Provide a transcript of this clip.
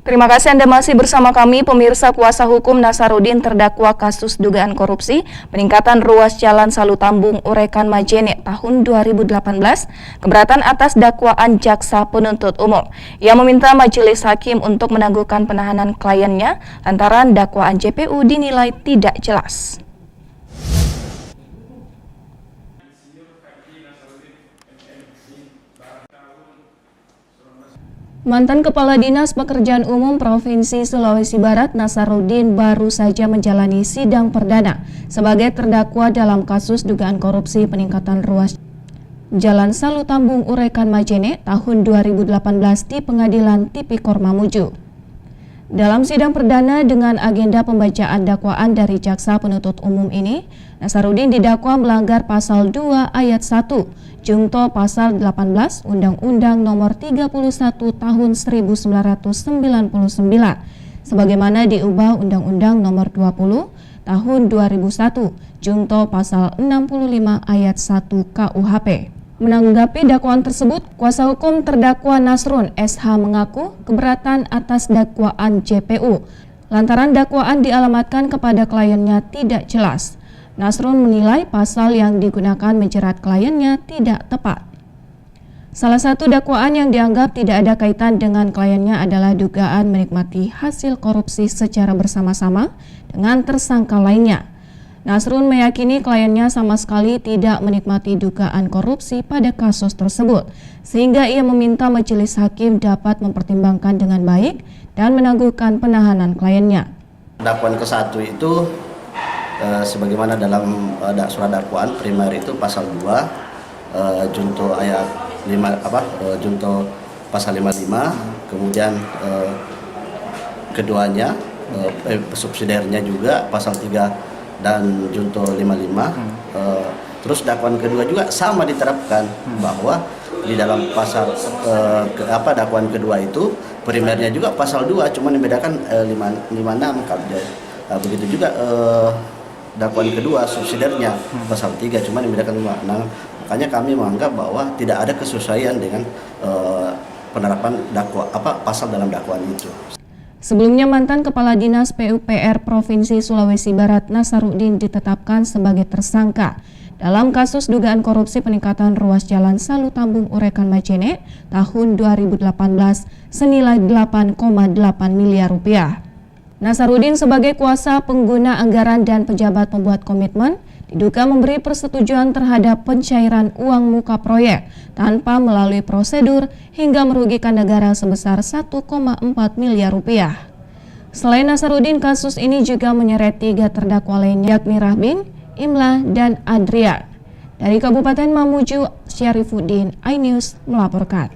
Terima kasih Anda masih bersama kami, pemirsa. Kuasa hukum Nasarudin terdakwa kasus dugaan korupsi peningkatan ruas jalan Salutambung Urekan Majene tahun 2018, keberatan atas dakwaan jaksa penuntut umum. Ia meminta majelis hakim untuk menangguhkan penahanan kliennya lantaran dakwaan JPU dinilai tidak jelas. Mantan Kepala Dinas Pekerjaan Umum Provinsi Sulawesi Barat Nasarudin baru saja menjalani sidang perdana sebagai terdakwa dalam kasus dugaan korupsi peningkatan ruas Jalan Salutambung Urekan Majene tahun 2018 di Pengadilan Tipikor Mamuju. Dalam sidang perdana dengan agenda pembacaan dakwaan dari jaksa penuntut umum ini, Nasarudin didakwa melanggar pasal 2 ayat 1, Junto pasal 18 Undang-Undang Nomor 31 Tahun 1999, sebagaimana diubah Undang-Undang Nomor 20 Tahun 2001, Junto pasal 65 ayat 1 KUHP. Menanggapi dakwaan tersebut, kuasa hukum terdakwa Nasrun SH mengaku keberatan atas dakwaan JPU lantaran dakwaan dialamatkan kepada kliennya tidak jelas. Nasrun menilai pasal yang digunakan menjerat kliennya tidak tepat. Salah satu dakwaan yang dianggap tidak ada kaitan dengan kliennya adalah dugaan menikmati hasil korupsi secara bersama-sama dengan tersangka lainnya. Nasrun meyakini kliennya sama sekali tidak menikmati dugaan korupsi pada kasus tersebut, sehingga ia meminta majelis hakim dapat mempertimbangkan dengan baik dan menangguhkan penahanan kliennya. Dakwaan ke-1 itu sebagaimana dalam surat dakwaan primer itu pasal 2 junto ayat 5 junto pasal 55, kemudian keduanya subsidiarnya juga pasal 3 dan junto 55. Terus dakwaan kedua juga sama diterapkan bahwa di dalam pasal dakwaan kedua itu primernya juga pasal 2, cuma membedakan 56 kabja. Begitu juga dakwaan kedua subsidiarnya pasal 3, cuma membedakan 56. Makanya kami menganggap bahwa tidak ada kesesuaian dengan penerapan pasal dalam dakwaan itu. Sebelumnya, mantan Kepala Dinas PUPR Provinsi Sulawesi Barat Nasarudin ditetapkan sebagai tersangka dalam kasus dugaan korupsi peningkatan ruas jalan Salutambung Urekan Majene tahun 2018 senilai 8,8 miliar rupiah. Nasarudin sebagai kuasa pengguna anggaran dan pejabat pembuat komitmen diduga memberi persetujuan terhadap pencairan uang muka proyek tanpa melalui prosedur hingga merugikan negara sebesar 1,4 miliar rupiah. Selain Nasarudin, kasus ini juga menyeret 3 terdakwa lainnya, yakni Rahbin, Imla, dan Adrian. Dari Kabupaten Mamuju, Syarifuddin, iNews melaporkan.